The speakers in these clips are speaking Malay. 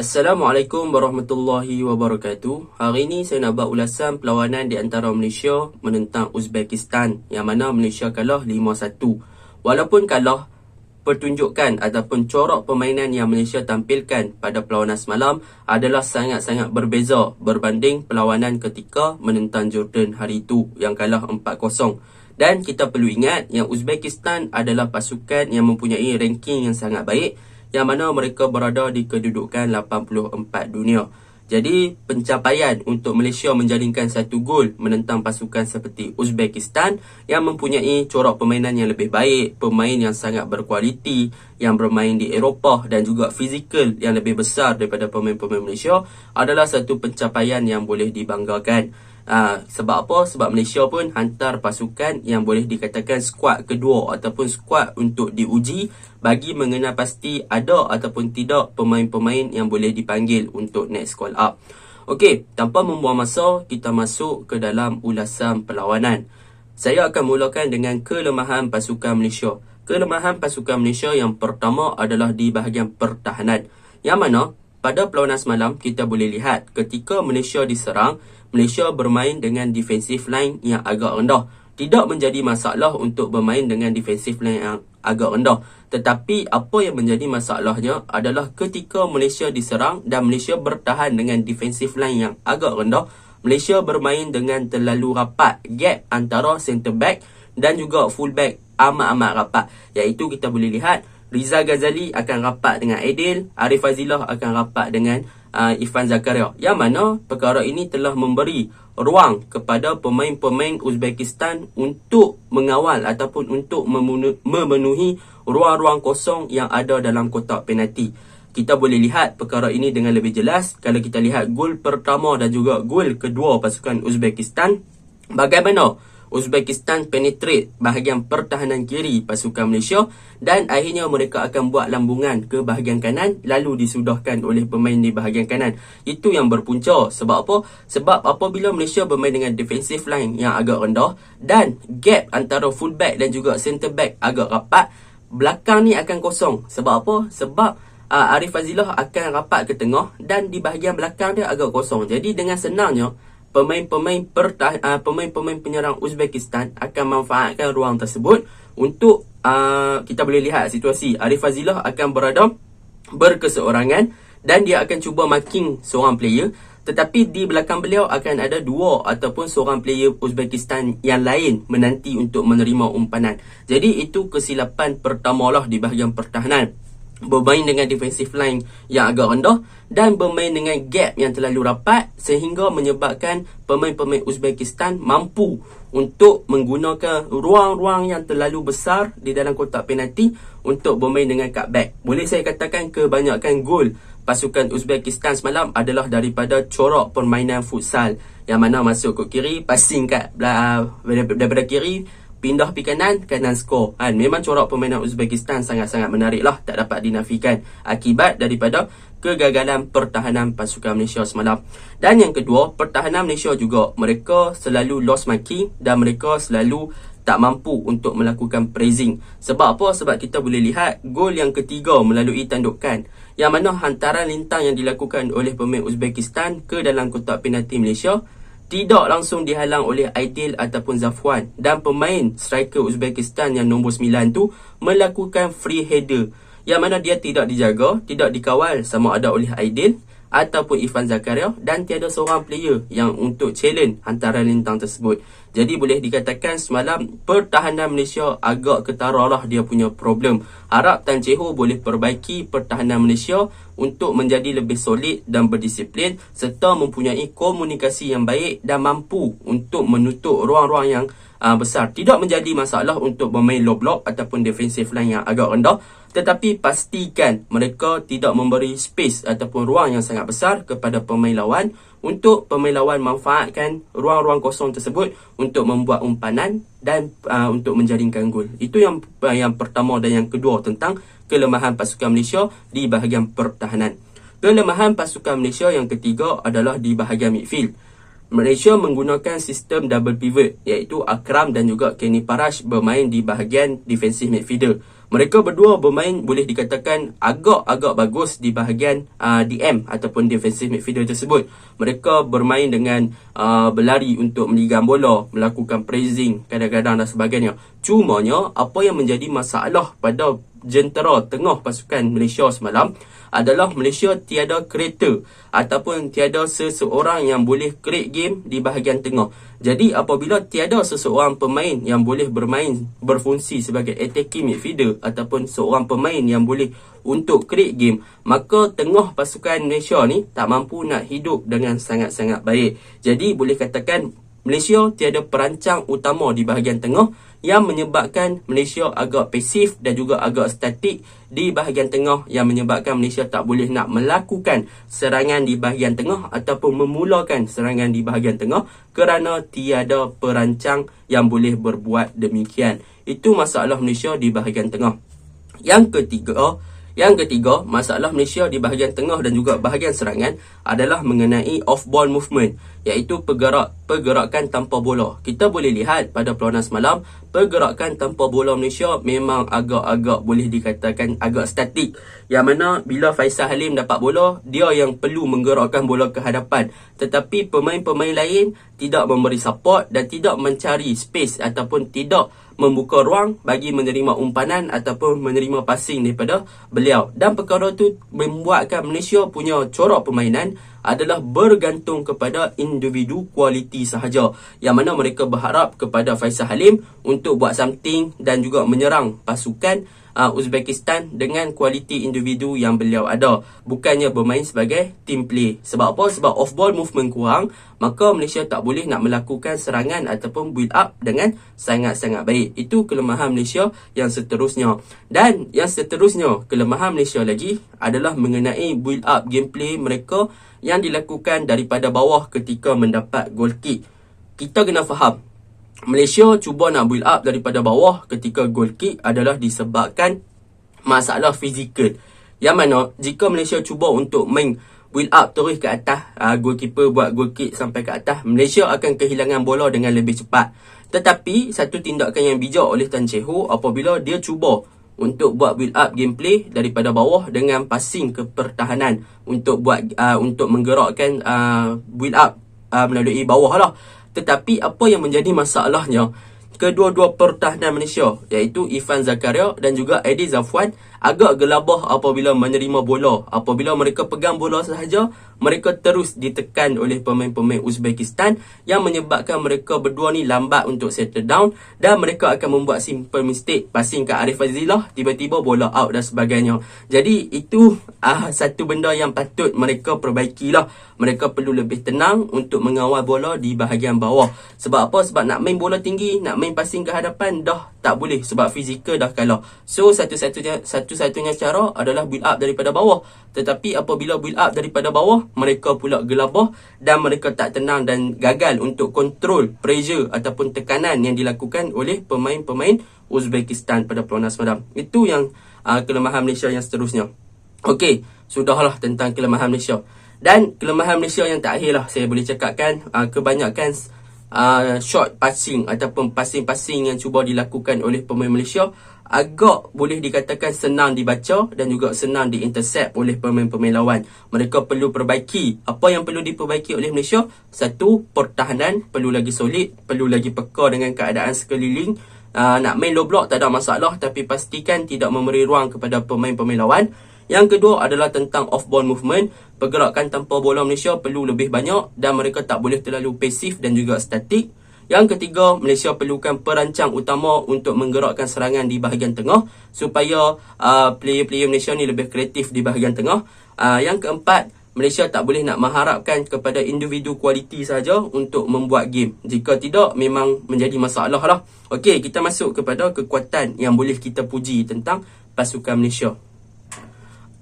Assalamualaikum warahmatullahi wabarakatuh. Hari ini saya nak buat ulasan perlawanan di antara Malaysia menentang Uzbekistan, yang mana Malaysia kalah 5-1. Walaupun kalah, pertunjukan ataupun corak permainan yang Malaysia tampilkan pada perlawanan semalam adalah sangat-sangat berbeza berbanding perlawanan ketika menentang Jordan hari itu yang kalah 4-0. Dan kita perlu ingat yang Uzbekistan adalah pasukan yang mempunyai ranking yang sangat baik, yang mana mereka berada di kedudukan 84 dunia. Jadi pencapaian untuk Malaysia menjaringkan satu gol menentang pasukan seperti Uzbekistan yang mempunyai corak permainan yang lebih baik, pemain yang sangat berkualiti, yang bermain di Eropah dan juga fizikal yang lebih besar daripada pemain-pemain Malaysia adalah satu pencapaian yang boleh dibanggakan. Sebab apa? Sebab Malaysia pun hantar pasukan yang boleh dikatakan skuad kedua ataupun skuad untuk diuji bagi mengenal pasti ada ataupun tidak pemain-pemain yang boleh dipanggil untuk next call up. Okey, tanpa membuang masa, kita masuk ke dalam ulasan perlawanan. Saya akan mulakan dengan kelemahan pasukan Malaysia. Kelemahan pasukan Malaysia yang pertama adalah di bahagian pertahanan, yang mana pada perlawanan semalam kita boleh lihat ketika Malaysia diserang, Malaysia bermain dengan defensive line yang agak rendah. Tidak menjadi masalah untuk bermain dengan defensive line yang agak rendah. Tetapi apa yang menjadi masalahnya adalah ketika Malaysia diserang dan Malaysia bertahan dengan defensive line yang agak rendah, Malaysia bermain dengan terlalu rapat. Gap antara center back dan juga full back amat-amat rapat. Iaitu kita boleh lihat Rizal Ghazali akan rapat dengan Aidil, Arif Fazilah akan rapat dengan Irfan Zakaria, yang mana perkara ini telah memberi ruang kepada pemain-pemain Uzbekistan untuk mengawal ataupun untuk memenuhi ruang-ruang kosong yang ada dalam kotak penalti. Kita boleh lihat perkara ini dengan lebih jelas kalau kita lihat gol pertama dan juga gol kedua pasukan Uzbekistan. Bagaimana Uzbekistan penetrate bahagian pertahanan kiri pasukan Malaysia dan akhirnya mereka akan buat lambungan ke bahagian kanan lalu disudahkan oleh pemain di bahagian kanan. Itu yang berpunca. Sebab apa? Sebab apabila Malaysia bermain dengan defensive line yang agak rendah dan gap antara full back dan juga center back agak rapat, belakang ni akan kosong. Sebab apa? Sebab Arif Fazilah akan rapat ke tengah dan di bahagian belakang dia agak kosong. Jadi dengan senangnya pemain-pemain penyerang Uzbekistan akan manfaatkan ruang tersebut untuk kita boleh lihat situasi Arif Fazilah akan berada berkeseorangan dan dia akan cuba marking seorang player, tetapi di belakang beliau akan ada dua ataupun seorang player Uzbekistan yang lain menanti untuk menerima umpanan. Jadi itu kesilapan pertama lah di bahagian pertahanan. Bermain dengan defensive line yang agak rendah dan bermain dengan gap yang terlalu rapat sehingga menyebabkan pemain-pemain Uzbekistan mampu untuk menggunakan ruang-ruang yang terlalu besar di dalam kotak penalti untuk bermain dengan cutback. Boleh saya katakan kebanyakan gol pasukan Uzbekistan semalam adalah daripada corak permainan futsal, yang mana masuk ke kiri, passing kat daripada kiri, pindah pergi kanan skor. Memang corak permainan Uzbekistan sangat-sangat menarik lah, tak dapat dinafikan akibat daripada kegagalan pertahanan pasukan Malaysia semalam. Dan yang kedua, pertahanan Malaysia juga, mereka selalu lost marking dan mereka selalu tak mampu untuk melakukan pressing. Sebab apa? Sebab kita boleh lihat gol yang ketiga melalui tandukan, yang mana hantaran lintang yang dilakukan oleh pemain Uzbekistan ke dalam kotak penalti Malaysia tidak langsung dihalang oleh Aidil ataupun Zafwan, dan pemain striker Uzbekistan yang nombor 9 tu melakukan free header, yang mana dia tidak dijaga, tidak dikawal sama ada oleh Aidil ataupun Irfan Zakaria, dan tiada seorang player yang untuk challenge hantaran lintang tersebut. Jadi boleh dikatakan semalam pertahanan Malaysia agak ketara lah dia punya problem. Harap Tan Chee Ho boleh perbaiki pertahanan Malaysia untuk menjadi lebih solid dan berdisiplin serta mempunyai komunikasi yang baik dan mampu untuk menutup ruang-ruang yang besar. Tidak menjadi masalah untuk bermain low block ataupun defensive line yang agak rendah, tetapi pastikan mereka tidak memberi space ataupun ruang yang sangat besar kepada pemain lawan untuk pemain lawan manfaatkan ruang-ruang kosong tersebut untuk membuat umpanan dan untuk menjaringkan gol. Itu yang pertama dan yang kedua tentang kelemahan pasukan Malaysia di bahagian pertahanan. Kelemahan pasukan Malaysia yang ketiga adalah di bahagian midfield. Malaysia menggunakan sistem double pivot, iaitu Akram dan juga Kenny Parash bermain di bahagian defensive midfielder. Mereka berdua bermain boleh dikatakan agak-agak bagus di bahagian DM ataupun defensive midfielder tersebut. Mereka bermain dengan berlari untuk meligang bola, melakukan pressing kadang-kadang dan sebagainya. Cumanya apa yang menjadi masalah pada jentera tengah pasukan Malaysia semalam adalah Malaysia tiada kreator ataupun tiada seseorang yang boleh create game di bahagian tengah. Jadi apabila tiada seseorang pemain yang boleh berfungsi sebagai attacking midfielder ataupun seorang pemain yang boleh untuk create game, maka tengah pasukan Malaysia ni tak mampu nak hidup dengan sangat-sangat baik. Jadi boleh katakan Malaysia tiada perancang utama di bahagian tengah yang menyebabkan Malaysia agak pasif dan juga agak statik di bahagian tengah, yang menyebabkan Malaysia tak boleh nak melakukan serangan di bahagian tengah ataupun memulakan serangan di bahagian tengah kerana tiada perancang yang boleh berbuat demikian. Itu masalah Malaysia di bahagian tengah. Yang ketiga, masalah Malaysia di bahagian tengah dan juga bahagian serangan adalah mengenai off-ball movement, iaitu pergerakan tanpa bola. Kita boleh lihat pada perlawanan semalam, pergerakan tanpa bola Malaysia memang agak-agak boleh dikatakan agak statik. Yang mana bila Faisal Halim dapat bola, dia yang perlu menggerakkan bola ke hadapan. Tetapi pemain-pemain lain tidak memberi support dan tidak mencari space ataupun tidak membuka ruang bagi menerima umpanan ataupun menerima passing daripada beliau. Dan perkara itu membuatkan Malaysia punya corak permainan adalah bergantung kepada individu kualiti sahaja, yang mana mereka berharap kepada Faisal Halim untuk buat something dan juga menyerang pasukan Uzbekistan dengan kualiti individu yang beliau ada, bukannya bermain sebagai team play. Sebab apa? Sebab off ball movement kurang, maka Malaysia tak boleh nak melakukan serangan ataupun build up dengan sangat-sangat baik. Itu kelemahan Malaysia yang seterusnya. Dan yang seterusnya, kelemahan Malaysia lagi adalah mengenai build up gameplay mereka yang dilakukan daripada bawah ketika mendapat goal kick. Kita kena faham, Malaysia cuba nak build up daripada bawah ketika goal kick adalah disebabkan masalah fizikal. Yang mana jika Malaysia cuba untuk main build up terus ke atas, goalkeeper buat goal kick sampai ke atas, Malaysia akan kehilangan bola dengan lebih cepat. Tetapi satu tindakan yang bijak oleh Tan Chee Ho apabila dia cuba untuk buat build up gameplay daripada bawah dengan passing ke pertahanan untuk untuk menggerakkan build up melalui bawah lah. Tetapi apa yang menjadi masalahnya, kedua-dua pertahanan Malaysia iaitu Irfan Zakaria dan juga Eddie Zafwan agak gelabah apabila menerima bola. Apabila mereka pegang bola sahaja, mereka terus ditekan oleh pemain-pemain Uzbekistan yang menyebabkan mereka berdua ni lambat untuk settle down dan mereka akan membuat simple mistake, passing ke Arif Fazilah, tiba-tiba bola out dan sebagainya. Jadi itu satu benda yang patut mereka perbaikilah. Mereka perlu lebih tenang untuk mengawal bola di bahagian bawah. Sebab apa? Sebab nak main bola tinggi, nak main passing ke hadapan dah tak boleh sebab fizikal dah kalah. So satu-satunya cara adalah build up daripada bawah. Tetapi apabila build up daripada bawah, mereka pula gelabah dan mereka tak tenang dan gagal untuk kontrol pressure ataupun tekanan yang dilakukan oleh pemain-pemain Uzbekistan pada perlawanan semalam. Itu yang kelemahan Malaysia yang seterusnya. Okey, sudahlah tentang kelemahan Malaysia. Dan kelemahan Malaysia yang terakhir lah saya boleh cakapkan, kebanyakan short passing ataupun passing-passing yang cuba dilakukan oleh pemain Malaysia agak boleh dikatakan senang dibaca dan juga senang diintercept oleh pemain-pemain lawan. Mereka perlu perbaiki. Apa yang perlu diperbaiki oleh Malaysia? Satu, pertahanan perlu lagi solid, perlu lagi peka dengan keadaan sekeliling. Nak main low block tak ada masalah, tapi pastikan tidak memberi ruang kepada pemain-pemain lawan. Yang kedua adalah tentang off-ball movement. Pergerakan tanpa bola Malaysia perlu lebih banyak dan mereka tak boleh terlalu pasif dan juga statik. Yang ketiga, Malaysia perlukan perancang utama untuk menggerakkan serangan di bahagian tengah supaya player-player Malaysia ni lebih kreatif di bahagian tengah. Yang keempat, Malaysia tak boleh nak mengharapkan kepada individu kualiti saja untuk membuat game. Jika tidak, memang menjadi masalah lah. Okey, kita masuk kepada kekuatan yang boleh kita puji tentang pasukan Malaysia.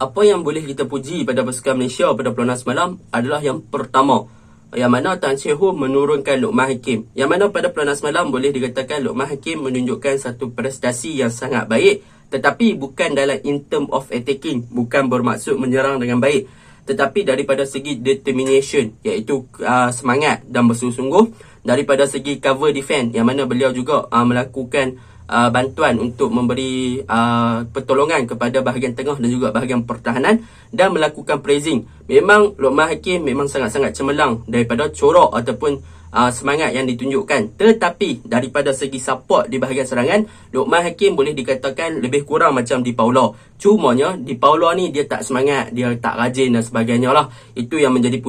Apa yang boleh kita puji pada pasukan Malaysia pada perlawanan semalam adalah yang pertama, yang mana Tan Chee Ho menurunkan Luqman Hakim. Yang mana pada perlawanan semalam boleh dikatakan Luqman Hakim menunjukkan satu prestasi yang sangat baik, tetapi bukan dalam in term of attacking, bukan bermaksud menyerang dengan baik, tetapi daripada segi determination, iaitu semangat dan bersungguh-sungguh. Daripada segi cover defense, yang mana beliau juga melakukan bantuan untuk memberi pertolongan kepada bahagian tengah dan juga bahagian pertahanan dan melakukan pressing. Memang Luqman Hakim memang sangat-sangat cemerlang daripada corak ataupun semangat yang ditunjukkan. Tetapi daripada segi support di bahagian serangan, Luqman Hakim boleh dikatakan lebih kurang macam Di Paula. Cumanya Di Paula ni dia tak semangat, dia tak rajin dan sebagainya lah. Itu yang menjadi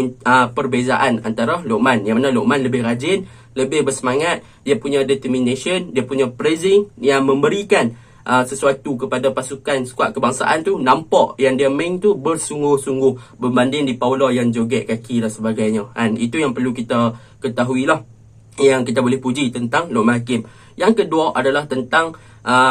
perbezaan antara Luqman. Yang mana Luqman lebih rajin, lebih bersemangat, dia punya determination, dia punya pressing yang memberikan sesuatu kepada pasukan skuad kebangsaan tu. Nampak yang dia main tu bersungguh-sungguh berbanding Di Paula yang joget kaki dan sebagainya. Itu yang perlu kita ketahui lah, yang kita boleh puji tentang Luqman Hakim. Yang kedua adalah tentang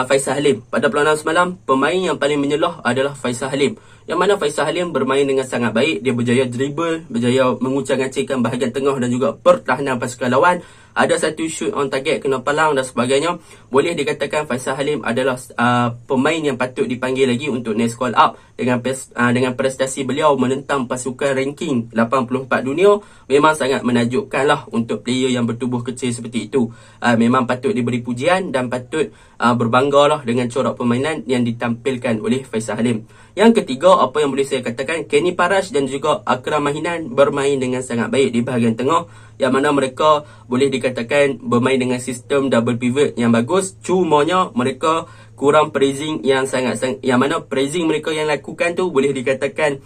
Faisal Halim. Pada perlawanan semalam, pemain yang paling menyelah adalah Faisal Halim. Yang mana Faisal Halim bermain dengan sangat baik. Dia berjaya dribble, berjaya menguncang-ngancingkan bahagian tengah dan juga pertahanan pasukan lawan. Ada satu shoot on target kena palang dan sebagainya. Boleh dikatakan Faisal Halim adalah pemain yang patut dipanggil lagi untuk next call up. Dengan prestasi beliau menentang pasukan ranking 84 dunia, memang sangat menakjubkan lah untuk player yang bertubuh kecil seperti itu. Memang patut diberi pujian dan patut berbangga lah dengan corak permainan yang ditampilkan oleh Faisal Halim. Yang ketiga, apa yang boleh saya katakan, Kenny Parash dan juga Akram Mahinan bermain dengan sangat baik di bahagian tengah, yang mana mereka boleh dikatakan bermain dengan sistem double pivot yang bagus. Cumanya mereka kurang pressing yang sangat-sangat, yang mana pressing mereka yang lakukan tu boleh dikatakan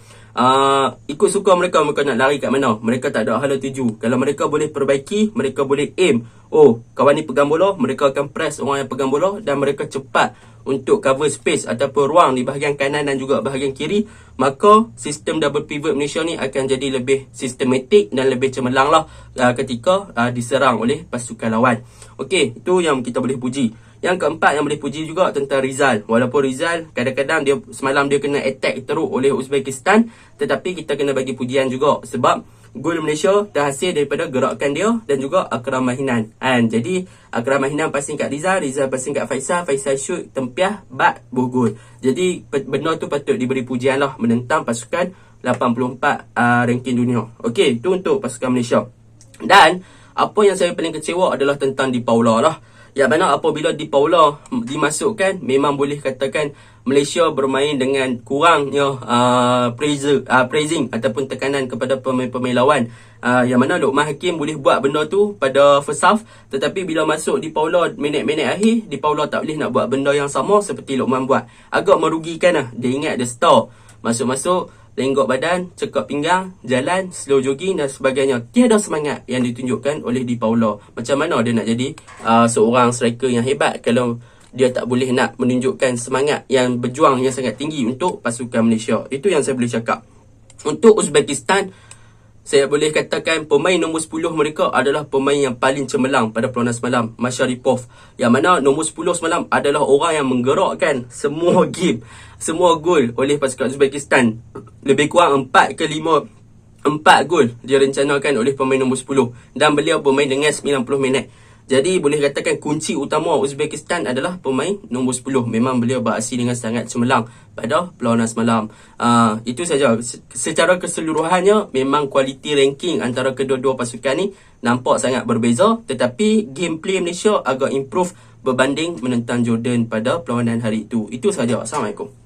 ikut suka mereka nak lari kat mana. Mereka tak ada hala tuju. Kalau mereka boleh perbaiki, mereka boleh aim, kawan ni pegang bola, mereka akan press orang yang pegang bola dan mereka cepat untuk cover space ataupun ruang di bahagian kanan dan juga bahagian kiri. Maka sistem double pivot Malaysia ni akan jadi lebih sistematik dan lebih cemerlang lah ketika diserang oleh pasukan lawan. Okey, itu yang kita boleh puji. Yang keempat yang boleh puji juga tentang Rizal. Walaupun Rizal kadang-kadang semalam dia kena attack teruk oleh Uzbekistan, tetapi kita kena bagi pujian juga sebab gol Malaysia terhasil daripada gerakan dia dan juga Akram Mahinan. Jadi Akram Mahinan passing kat Rizal, Rizal passing kat Faisal, Faisal shoot tempiah, buh gol. Jadi benda tu patut diberi pujian lah menentang pasukan 84 ranking dunia. Okey, itu untuk pasukan Malaysia. Dan apa yang saya paling kecewa adalah tentang Di Paula lah. Yang mana apabila Di Paula dimasukkan, memang boleh katakan Malaysia bermain dengan kurangnya praising ataupun tekanan kepada pemain-pemain lawan. Yang mana Luqman Hakim boleh buat benda tu pada first half, tetapi bila masuk Di Paula minit-minit akhir, Di Paula tak boleh nak buat benda yang sama seperti Luqman buat. Agak merugikan lah. Dia ingat dia star, masuk-masuk, lenggok badan, cekak pinggang, jalan, slow jogging dan sebagainya. Tiada semangat yang ditunjukkan oleh Di Paula. Macam mana dia nak jadi seorang striker yang hebat kalau dia tak boleh nak menunjukkan semangat yang berjuang yang sangat tinggi untuk pasukan Malaysia. Itu yang saya boleh cakap. Untuk Uzbekistan, saya boleh katakan pemain nombor 10 mereka adalah pemain yang paling cemerlang pada perlawanan semalam, Masharipov. Yang mana nombor 10 semalam adalah orang yang menggerakkan semua game, semua gol oleh pasukan Uzbekistan. Lebih kurang 4 ke 5 gol direncanakan oleh pemain nombor 10 dan beliau bermain dengan 90 minit. Jadi boleh katakan kunci utama Uzbekistan adalah pemain nombor 10. Memang beliau beraksi dengan sangat cemerlang pada perlawanan semalam. Itu saja. Secara keseluruhannya memang kualiti ranking antara kedua-dua pasukan ni nampak sangat berbeza, tetapi gameplay Malaysia agak improve berbanding menentang Jordan pada perlawanan hari itu. Itu saja. Assalamualaikum.